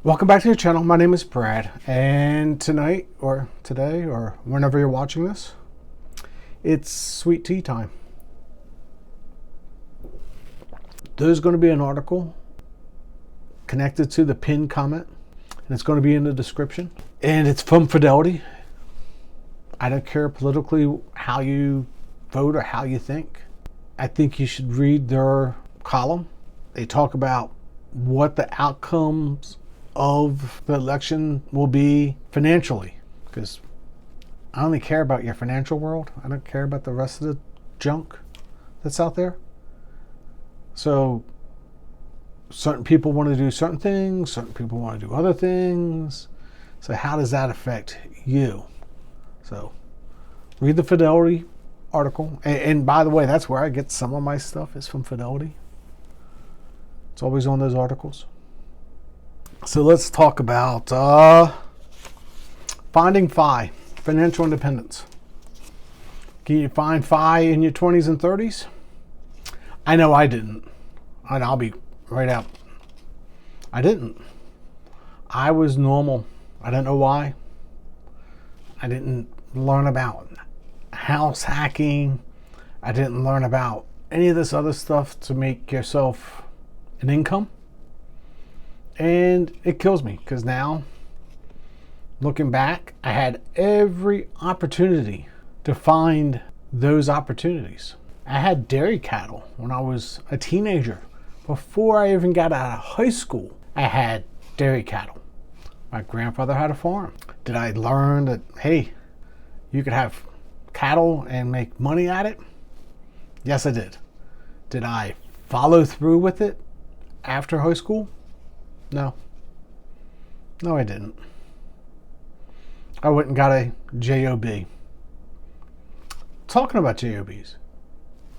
Welcome back to the channel. My name is Brad, and tonight or today or whenever you're watching this, it's sweet tea time. There's going to be an article connected to the pinned comment, and it's going to be in the description, and it's from Fidelity. I don't care politically how you vote or how you think. I think you should read their column. They talk about what the outcomes of the election will be financially, because I only care about your financial world. I don't care about the rest of the junk that's out there. So certain people want to do certain things, certain people want to do other things. So how does that affect you? So read the Fidelity article. And by the way, that's where I get some of my stuff, is from Fidelity. It's always on those articles. So let's talk about finding FI, financial independence. Can you find FI in your 20s and 30s? I know I didn't. And I'll be right out. I didn't. I was normal. I don't know why. I didn't learn about house hacking. I didn't learn about any of this other stuff to make yourself an income. And it kills me, because now, looking back, I had every opportunity to find those opportunities. I had dairy cattle when I was a teenager. Before I even got out of high school, I had dairy cattle. My grandfather had a farm. Did I learn that, hey, you could have cattle and make money at it? Yes, I did. Did I follow through with it after high school? No, I didn't. I went and got a JOB. Talking about JOBs,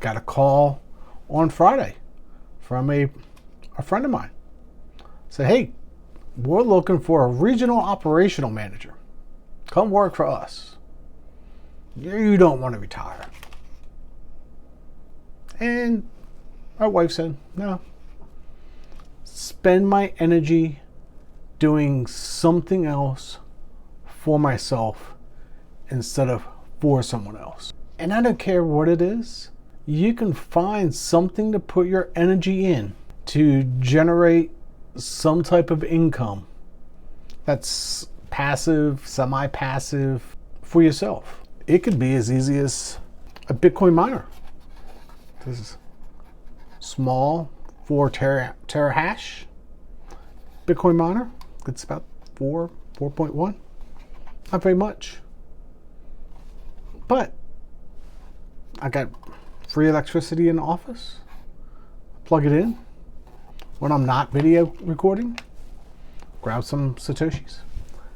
got a call on Friday from a friend of mine. Said, hey, we're looking for a regional operational manager. Come work for us. You don't want to retire. And my wife said, no. Spend my energy doing something else for myself instead of for someone else. And I don't care what it is. You can find something to put your energy in to generate some type of income that's passive, semi-passive for yourself. It could be as easy as a Bitcoin miner. This is small 4 terahash Bitcoin miner. It's about 4.1. Not very much. But I got free electricity in the office. Plug it in. When I'm not video recording, grab some Satoshis.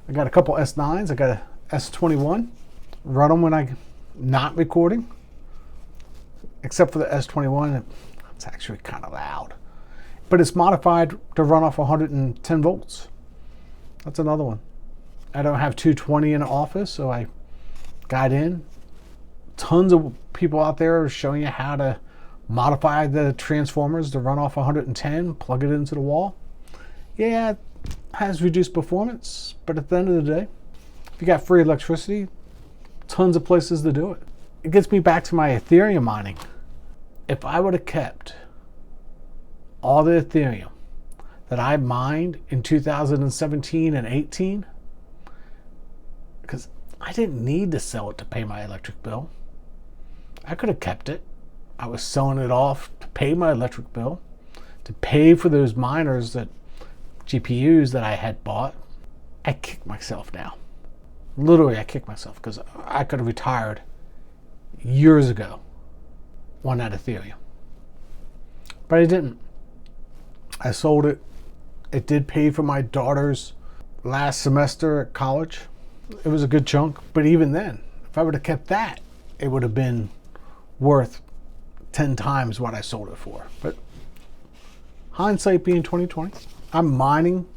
I got a couple S9s. I got a S21. Run them when I'm not recording. Except for the S21, it's actually kind of loud. But it's modified to run off 110 volts. That's another one. I don't have 220 in the office, so I got in. Tons of people out there are showing you how to modify the transformers to run off 110, plug it into the wall. Yeah, it has reduced performance, but at the end of the day, if you got free electricity, tons of places to do it. It gets me back to my Ethereum mining. If I would have kept all the Ethereum that I mined in 2017 and 18, because I didn't need to sell it to pay my electric bill. I could have kept it. I was selling it off to pay my electric bill, to pay for those miners, that GPUs that I had bought. I kick myself now. Literally, I kick myself, because I could have retired years ago on that Ethereum. But I didn't. I sold it. It did pay for my daughter's last semester at college. It was a good chunk. But even then, if I would have kept that, it would have been worth 10 times what I sold it for. But hindsight being 2020, I'm mining,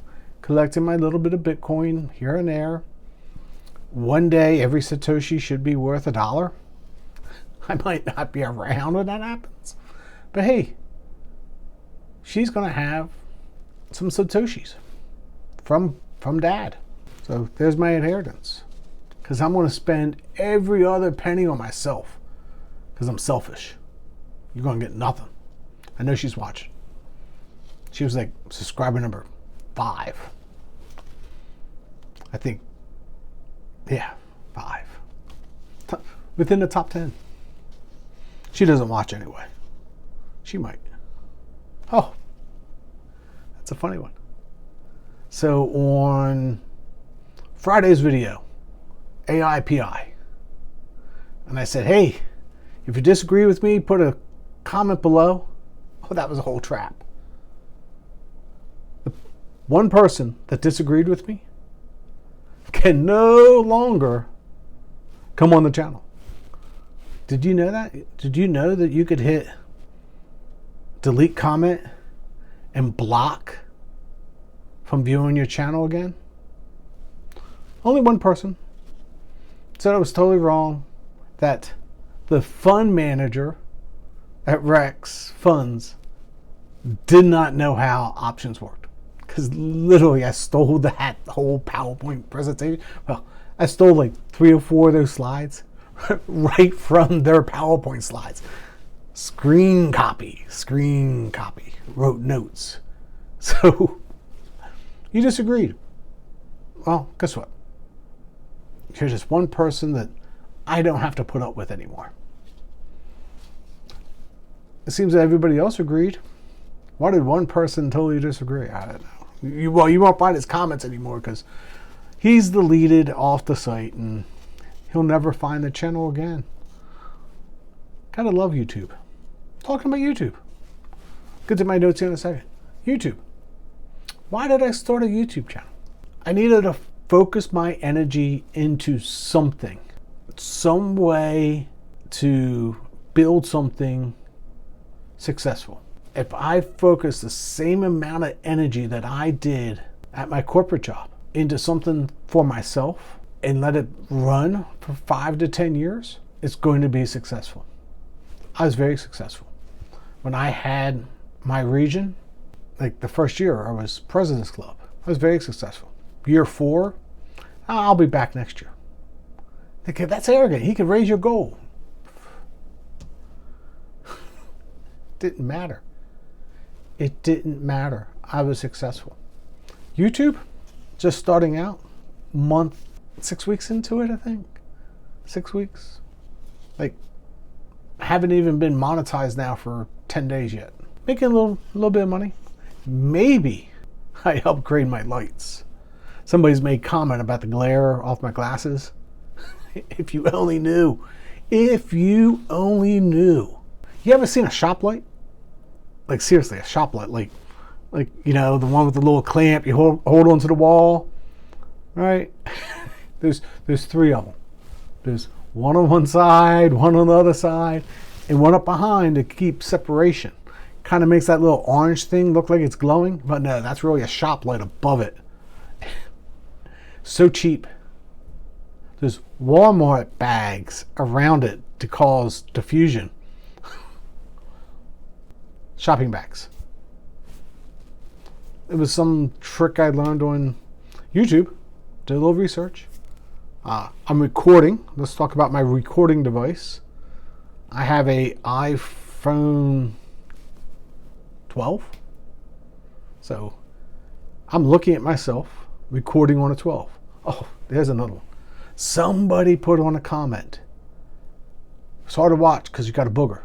collecting my little bit of Bitcoin here and there. One day, every Satoshi should be worth $1. I might not be around when that happens. But hey, she's going to have some Satoshis from dad. So there's my inheritance. Because I'm going to spend every other penny on myself. Because I'm selfish. You're going to get nothing. I know she's watching. She was like subscriber number 5. I think, yeah, 5. Within the top 10. She doesn't watch anyway. She might. Oh, that's a funny one. So on Friday's video, AIPI, and I said, hey, if you disagree with me, put a comment below. Oh, that was a whole trap. The one person that disagreed with me can no longer come on the channel. Did you know that? Did you know that you could hit delete comment and block from viewing your channel again? Only one person said I was totally wrong, that the fund manager at Rex Funds did not know how options worked. Because literally I stole that whole PowerPoint presentation. Well, I stole like 3 or 4 of those slides right from their PowerPoint slides. Screen copy, wrote notes. So you disagreed. Well, guess what? You're just one person that I don't have to put up with anymore. It seems that everybody else agreed. Why did one person totally disagree? I don't know. Well, you won't find his comments anymore because he's deleted off the site and he'll never find the channel again. Gotta love YouTube. Talking about YouTube. Get to my notes here in a second. YouTube. Why did I start a YouTube channel? I needed to focus my energy into something. Some way to build something successful. If I focus the same amount of energy that I did at my corporate job into something for myself and let it run for 5 to 10 years, it's going to be successful. I was very successful. When I had my region, like the first year I was President's Club, I was very successful. Year 4, I'll be back next year. Okay, that's arrogant. He could raise your goal. Didn't matter. It didn't matter. I was successful. YouTube, just starting out, month, 6 weeks into it, I think. 6 weeks. Like, haven't even been monetized now for 10 days yet. Making a little bit of money. Maybe I upgrade my lights. Somebody's made comment about the glare off my glasses. If you only knew. If you only knew. You ever seen a shop light? Like seriously, a shop light. Like you know, the one with the little clamp you hold onto the wall. Right? There's 3 of them. There's one on one side, one on the other side, and one up behind to keep separation. Kind of makes that little orange thing look like it's glowing, but no, that's really a shop light above it. So cheap. There's Walmart bags around it to cause diffusion. Shopping bags. It was some trick I learned on YouTube. Did a little research. I'm recording. Let's talk about my recording device. I have a iPhone 12. So I'm looking at myself recording on a 12. Oh, there's another one. Somebody put on a comment. It's hard to watch because you got a booger.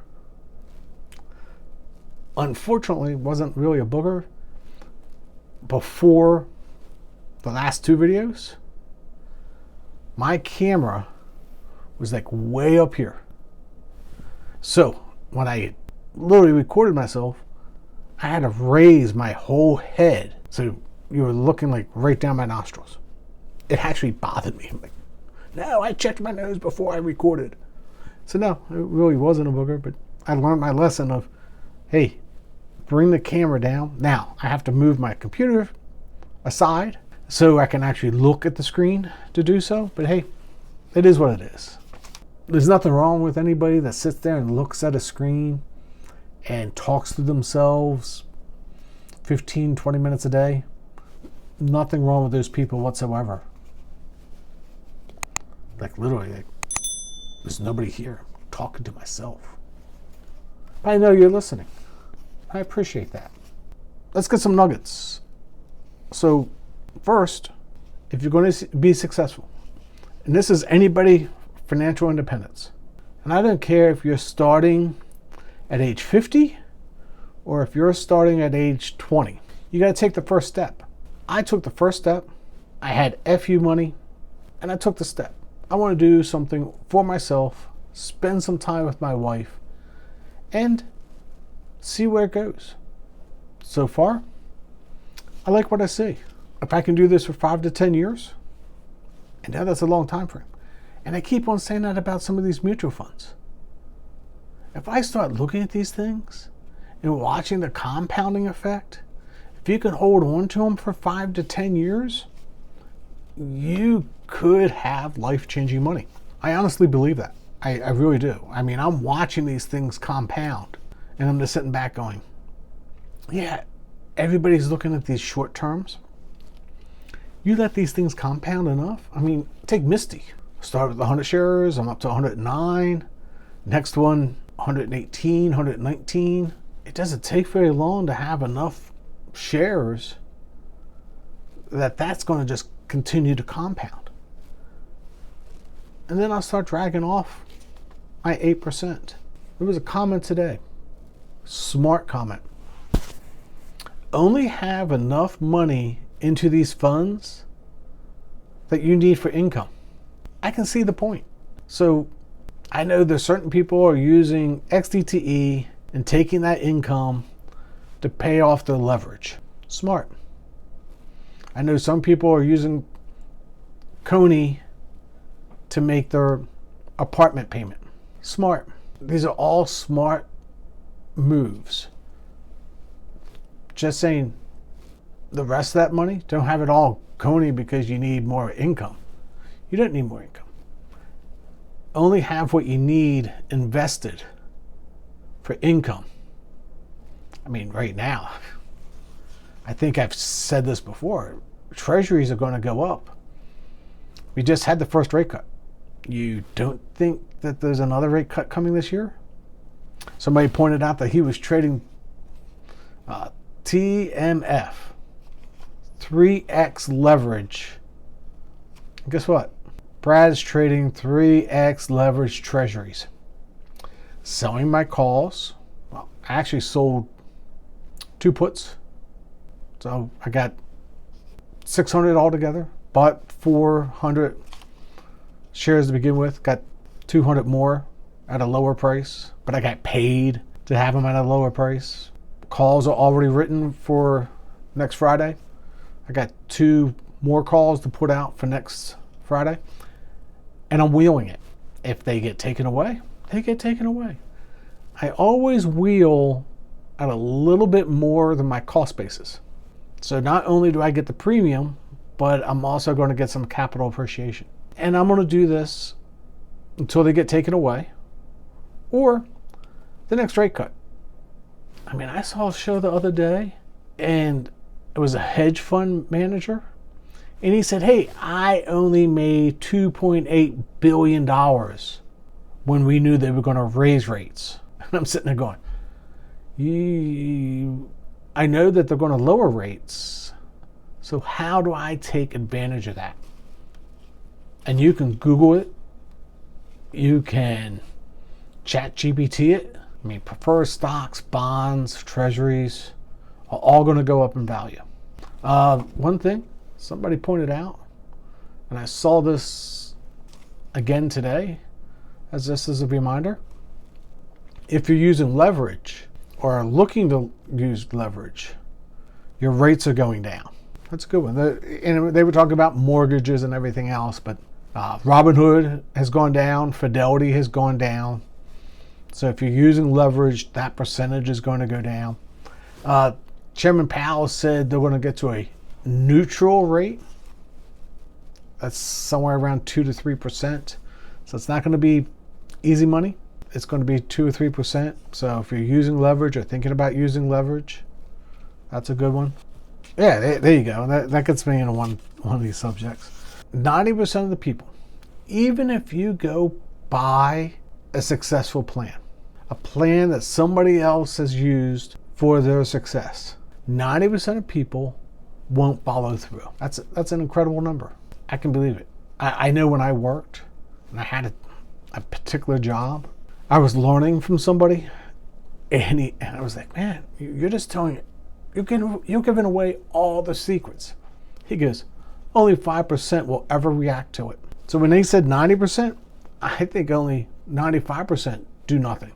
Unfortunately, it wasn't really a booger. Before the last 2 videos, my camera was like way up here. So when I literally recorded myself, I had to raise my whole head. So you were looking like right down my nostrils. It actually bothered me. I'm like, no, I checked my nose before I recorded. So no, it really wasn't a booger, but I learned my lesson of, hey, bring the camera down. Now I have to move my computer aside so I can actually look at the screen to do so. But hey, it is what it is. There's nothing wrong with anybody that sits there and looks at a screen and talks to themselves 15, 20 minutes a day. Nothing wrong with those people whatsoever. Like literally, like, there's nobody here. I'm talking to myself. I know you're listening. I appreciate that. Let's get some nuggets. So first, if you're going to be successful, and this is anybody, financial independence, and I don't care if you're starting at age 50 or if you're starting at age 20, you got to take the first step. I took the first step. I had FU money, and I took the step. I want to do something for myself, spend some time with my wife, and see where it goes. So far, I like what I see. If I can do this for 5 to 10 years, and now that's a long time frame. And I keep on saying that about some of these mutual funds. If I start looking at these things and watching the compounding effect, if you can hold on to them for 5 to 10 years, you could have life-changing money. I honestly believe that. I really do. I mean, I'm watching these things compound, and I'm just sitting back going, yeah, everybody's looking at these short terms. You let these things compound enough. I mean, take Misty. Start with 100 shares. I'm up to 109. Next one, 118, 119. It doesn't take very long to have enough shares that's going to just continue to compound. And then I'll start dragging off my 8%. There was a comment today. Smart comment. Only have enough money into these funds that you need for income. I can see the point. So I know there's certain people are using XDTE and taking that income to pay off their leverage. Smart. I know some people are using Coney to make their apartment payment. Smart. These are all smart moves. Just saying, the rest of that money, don't have it all Coney because you need more income. You don't need more income. Only have what you need invested for income. I mean, right now, I think I've said this before, treasuries are going to go up. We just had the first rate cut. You don't think that there's another rate cut coming this year? Somebody pointed out that he was trading TMF, 3x leverage. And guess what? Brad's trading 3x leverage treasuries. Selling my calls. Well, I actually sold 2 puts. So I got 600 altogether. Bought 400 shares to begin with. Got 200 more at a lower price. But I got paid to have them at a lower price. Calls are already written for next Friday. I got 2 more calls to put out for next Friday. And I'm wheeling it. If they get taken away, they get taken away. I always wheel at a little bit more than my cost basis. So not only do I get the premium, but I'm also going to get some capital appreciation. And I'm going to do this until they get taken away or the next rate cut. I mean, I saw a show the other day and it was a hedge fund manager. And he said, hey, I only made $2.8 billion when we knew they were going to raise rates. And I'm sitting there going, I know that they're going to lower rates. So how do I take advantage of that? And you can Google it. You can ChatGPT it. I mean, preferred stocks, bonds, treasuries are all going to go up in value. One thing somebody pointed out, and I saw this again today, as this is a reminder, if you're using leverage or are looking to use leverage, your rates are going down. That's a good one. And they were talking about mortgages and everything else, but Robinhood has gone down, Fidelity has gone down. So if you're using leverage, that percentage is going to go down. Chairman Powell said they're going to get to a neutral rate. That's somewhere around 2 to 3%. So it's not going to be easy money. It's going to be 2 or 3%. So if you're using leverage or thinking about using leverage, that's a good one. Yeah, there you go. That gets me into one of these subjects. 90% of the people, even if you go buy a successful plan, a plan that somebody else has used for their success, 90% of people won't follow through. That's an incredible number. I can believe it. I know when I worked and I had a particular job, I was learning from somebody, and I was like, man, you're just telling it. You're giving away all the secrets. He goes, only 5% will ever react to it. So when they said 90%, I think only 95% do nothing.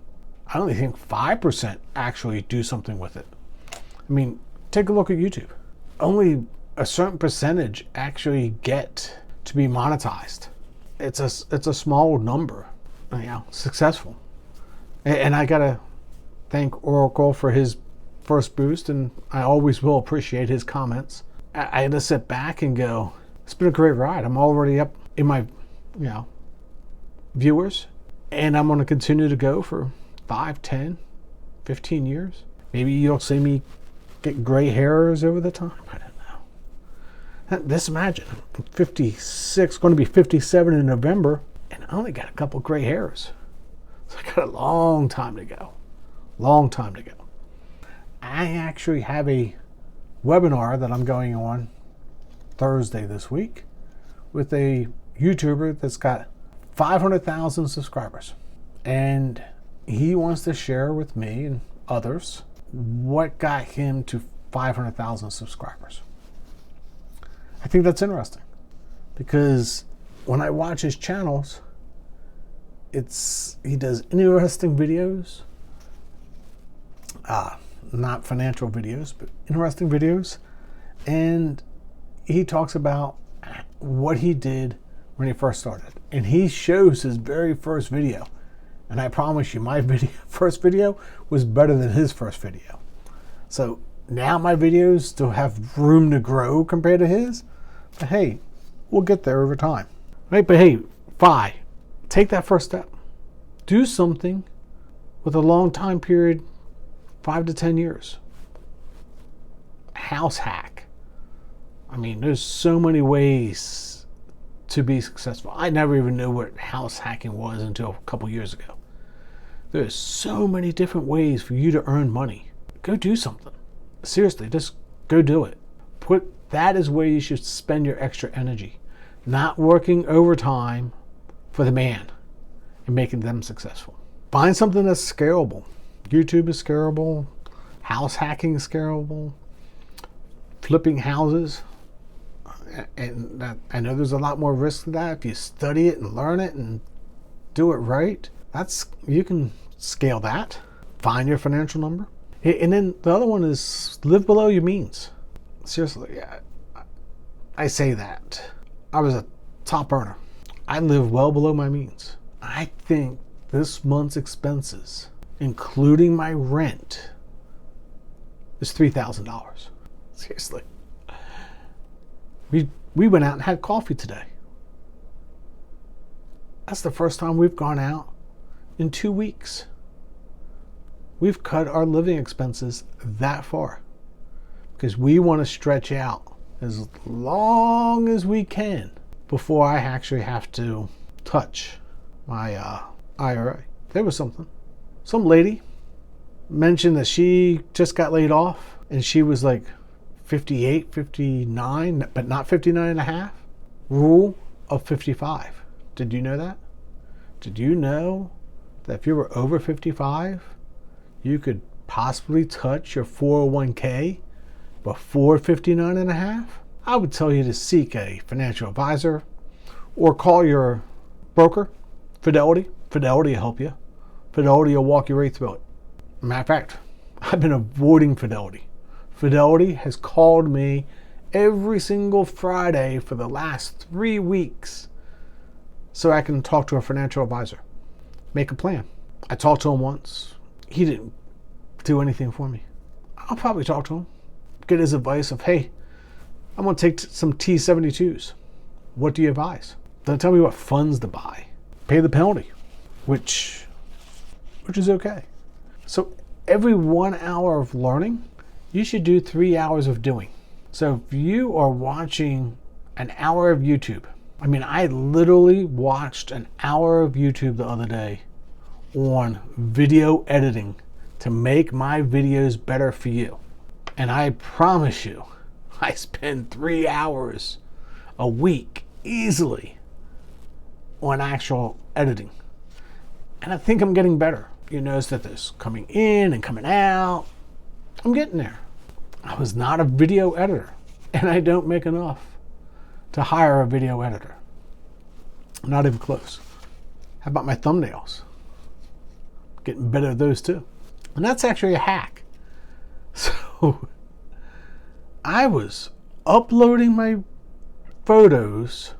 I only think 5% actually do something with it. I mean, take a look at YouTube. Only a certain percentage actually get to be monetized. It's a small number, successful. And I gotta thank Oracle for his first boost, and I always will appreciate his comments. I had to sit back and go, it's been a great ride. I'm already up in my, viewers, and I'm going to continue to go for 5, 10, 15 years. Maybe you'll see me get gray hairs over the time. I don't know. Just imagine, I'm 56, going to be 57 in November, and I only got a couple gray hairs. So I got a long time to go. Long time to go. I actually have a webinar that I'm going on Thursday this week with a YouTuber that's got 500,000 subscribers. And he wants to share with me and others what got him to 500,000 subscribers. I think that's interesting because when I watch his channels, he does interesting videos. Not financial videos, but interesting videos. And he talks about what he did when he first started. And he shows his very first video. And I promise you, my first video was better than his first video. So now my videos still have room to grow compared to his. But hey, we'll get there over time. Right? But hey, take that first step. Do something with a long time period, 5 to 10 years. House hack. I mean, there's so many ways to be successful. I never even knew what house hacking was until a couple years ago. There's so many different ways for you to earn money. Go do something. Seriously, just go do it. That is where you should spend your extra energy. Not working overtime for the man and making them successful. Find something that's scalable. YouTube is scalable. House hacking is scalable. Flipping houses. And I know there's a lot more risk to that. If you study it and learn it and do it right, you can scale that. Find your financial number. And then the other one is live below your means. Seriously, I say that. I was a top earner. I live well below my means. I think this month's expenses, including my rent, is $3,000. Seriously. We went out and had coffee today. That's the first time we've gone out in 2 weeks. We've cut our living expenses that far because we want to stretch out as long as we can before I actually have to touch my IRA. There was something. Some lady mentioned that she just got laid off and she was like 58, 59, but not 59 and a half. Rule of 55. Did you know that? Did you know that if you were over 55, you could possibly touch your 401k before 59 and a half? I would tell you to seek a financial advisor or call your broker, Fidelity. Fidelity will help you. Fidelity will walk you right through it. Matter of fact, I've been avoiding Fidelity. Fidelity has called me every single Friday for the last 3 weeks so I can talk to a financial advisor, make a plan. I talked to him once. He didn't do anything for me. I'll probably talk to him, get his advice of, hey, I'm going to take some T72s. What do you advise? Don't tell me what funds to buy. Pay the penalty, which is okay. So every 1 hour of learning, you should do 3 hours of doing. So if you are watching an hour of YouTube, I mean, I literally watched an hour of YouTube the other day on video editing to make my videos better for you. And I promise you, I spend 3 hours a week easily on actual editing. And I think I'm getting better. You notice that there's coming in and coming out. I'm getting there. I was not a video editor, and I don't make enough to hire a video editor. Not even close. How about my thumbnails? Getting better at those too. And that's actually a hack. So I was uploading my photos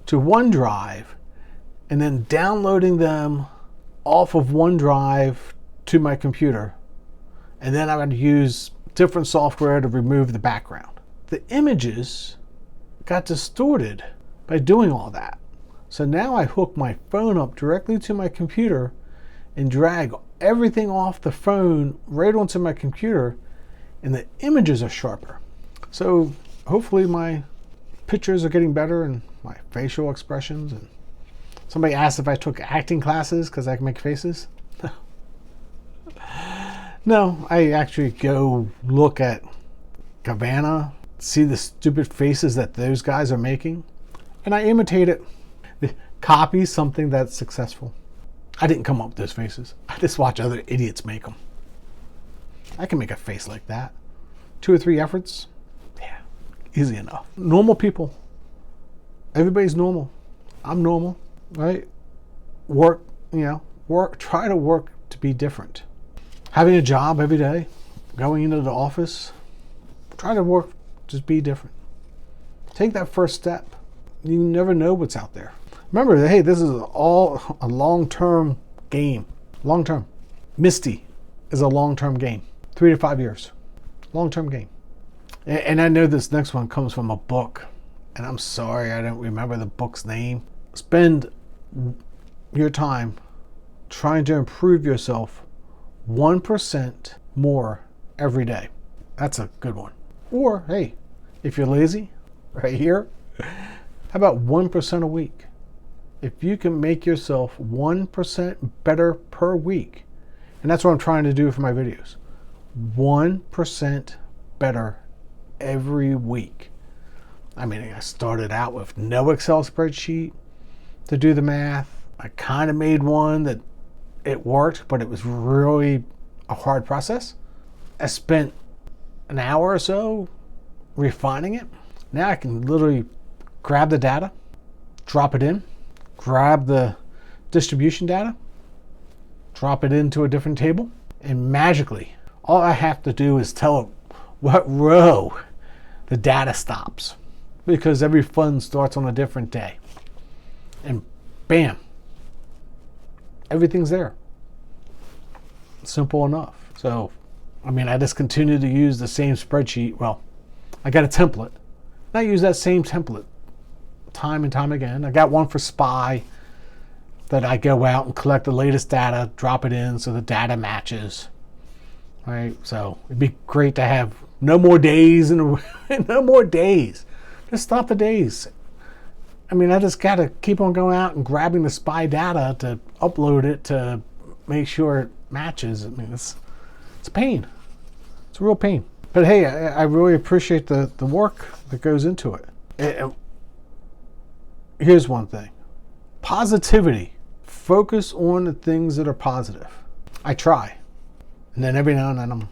to OneDrive and then downloading them off of OneDrive to my computer. And then I would use different software to remove the background. The images got distorted by doing all that. So now I hook my phone up directly to my computer and drag everything off the phone right onto my computer, and the images are sharper. So hopefully my pictures are getting better and my facial expressions. And somebody asked if I took acting classes because I can make faces. No, I actually go look at Gabbana, see the stupid faces that those guys are making, and I imitate it. Copy something that's successful. I didn't come up with those faces. I just watch other idiots make them. I can make a face like that. 2 or 3 efforts, yeah, easy enough. Normal people. Everybody's normal. I'm normal, right? Try to work to be different. Having a job every day, going into the office, try to work, just be different. Take that first step. You never know what's out there. Remember, hey, this is all a long-term game. Long-term. Misty is a long-term game. 3 to 5 years. Long-term game. And I know this next one comes from a book. And I'm sorry, I don't remember the book's name. Spend your time trying to improve yourself 1% more every day. That's a good one. Or, hey, if you're lazy, right here, how about 1% a week? If you can make yourself 1% better per week, and that's what I'm trying to do for my videos, 1% better every week. I mean, I started out with no Excel spreadsheet to do the math. I kind of made one that it worked, but it was really a hard process. I spent an hour or so refining it. Now I can literally grab the data, drop it in, grab the distribution data, drop it into a different table, and magically, all I have to do is tell it what row the data stops, because every fund starts on a different day. And bam, everything's there. Simple enough. So, I mean, I just continue to use the same spreadsheet. Well, I got a template. I use that same template time and time again. I got one for SPY that I go out and collect the latest data, drop it in so the data matches. Right? So it'd be great to have no more days and no more days. Just stop the days. I mean, I just got to keep on going out and grabbing the SPY data to upload it to make sure it matches. I mean, it's a pain. It's a real pain. But hey, I really appreciate the work that goes into it. Here's one thing. Positivity. Focus on the things that are positive. I try. And then every now and then I'm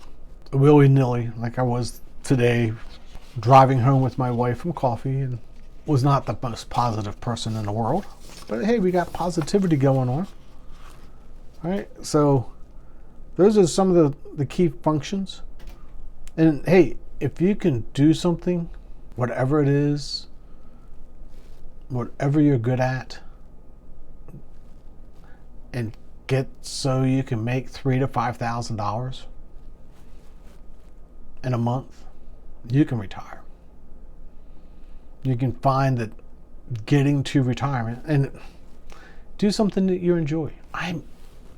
willy-nilly, like I was today, driving home with my wife from coffee, and was not the most positive person in the world. But hey, we got positivity going on. All right, so those are some of the key functions. And hey, if you can do something, whatever it is, whatever you're good at, and get so you can make $3,000 to $5,000 in a month, you can retire. You can find that getting to retirement and do something that you enjoy. I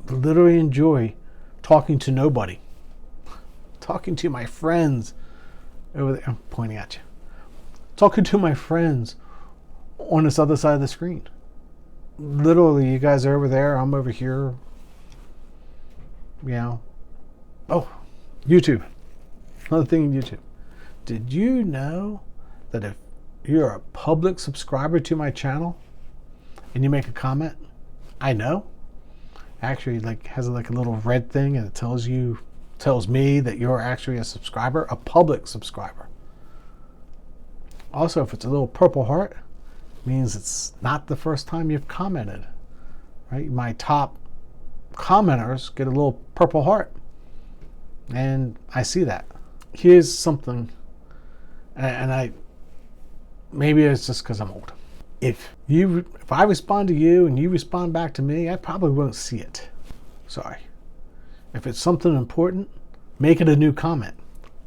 literally enjoy talking to nobody, talking to my friends, over there. I'm pointing at you. Talking to my friends on this other side of the screen. Literally, you guys are over there. I'm over here. You know. Oh, YouTube. Another thing in YouTube. Did you know that if you're a public subscriber to my channel and you make a comment, I know. Actually, like has like a little red thing, and it tells me that you're actually a subscriber, a public subscriber. Also, if it's a little purple heart, it means it's not the first time you've commented. Right? My top commenters get a little purple heart, and I see that. Here's something, and I maybe it's just because I'm old. If I respond to you and you respond back to me, I probably won't see it. Sorry. If it's something important, make it a new comment.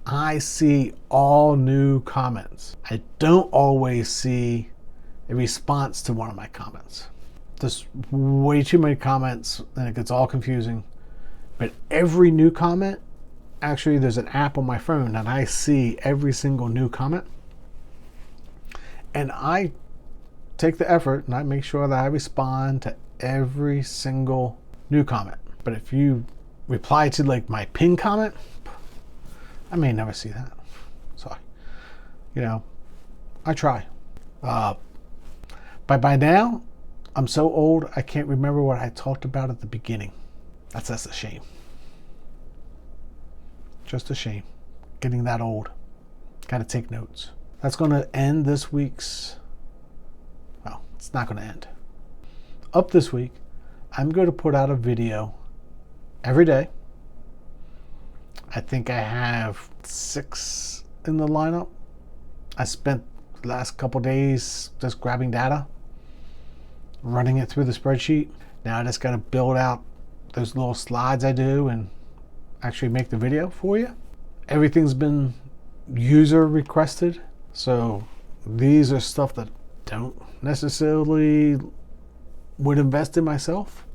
I see all new comments. I don't always see a response to one of my comments. There's way too many comments and it gets all confusing. But every new comment, actually there's an app on my phone and I see every single new comment. And I take the effort and I make sure that I respond to every single new comment. But if you reply to like my pin comment, I may never see that. Sorry. You know, I try. By now, I'm so old I can't remember what I talked about at the beginning. That's a shame. Just a shame. Getting that old. Got to take notes. That's going to end this week's. Well, it's not going to end. Up this week, I'm going to put out a video every day. I think I have 6 in the lineup. I spent the last couple days just grabbing data, running it through the spreadsheet. Now I just got to build out those little slides I do and actually make the video for you. Everything's been user requested. So these are stuff that don't necessarily would invest in myself.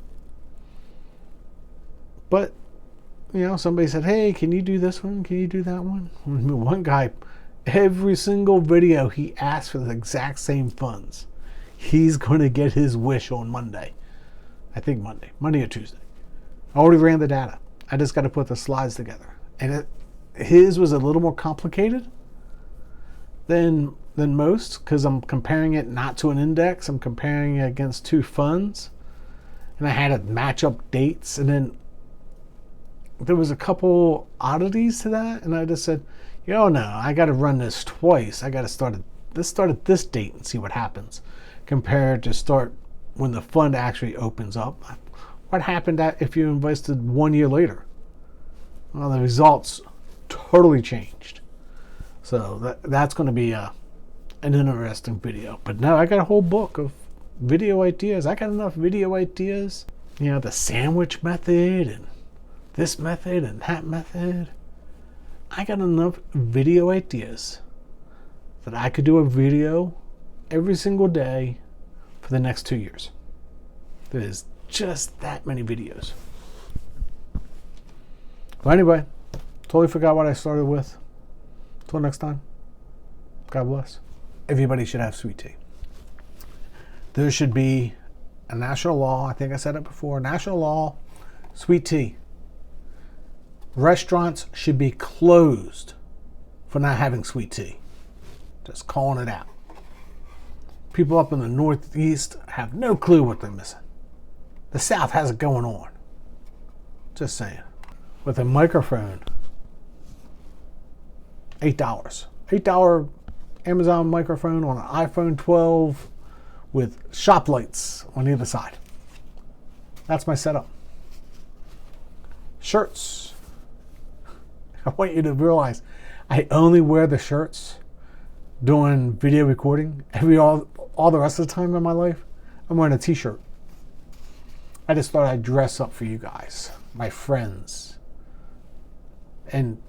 But, you know, somebody said, hey, can you do this one? Can you do that one? One guy, every single video he asked for the exact same funds. He's going to get his wish on Monday. I think Monday or Tuesday. I already ran the data. I just got to put the slides together. And his was a little more complicated than most because I'm comparing it not to an index. I'm comparing it against 2 funds. And I had to match up dates. And then there was a couple oddities to that. And I just said, no, I got to run this twice. I got to start at this date and see what happens compared to start when the fund actually opens up. What happened if you invested 1 year later? Well, the results totally changed. So that's going to be an interesting video. But no, I got a whole book of video ideas. I got enough video ideas. You know, the sandwich method and this method and that method. I got enough video ideas that I could do a video every single day for the next 2 years. There's just that many videos. But anyway, totally forgot what I started with. Until next time, God bless. Everybody should have sweet tea. There should be a national law. I think I said it before. National law, sweet tea. Restaurants should be closed for not having sweet tea. Just calling it out. People up in the Northeast have no clue what they're missing. The South has it going on. Just saying. With a microphone, $8. $8 Amazon microphone on an iPhone 12 with shop lights on either side. That's my setup. Shirts. I want you to realize I only wear the shirts doing video recording. All the rest of the time in my life, I'm wearing a t-shirt. I just thought I'd dress up for you guys, my friends. And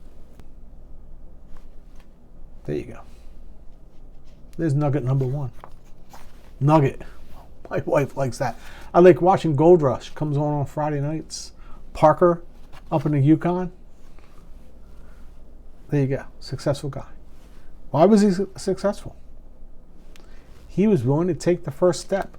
there you go. There's nugget number 1. Nugget. My wife likes that. I like watching Gold Rush. Comes on Friday nights. Parker up in the Yukon. There you go. Successful guy. Why was he successful? He was willing to take the first step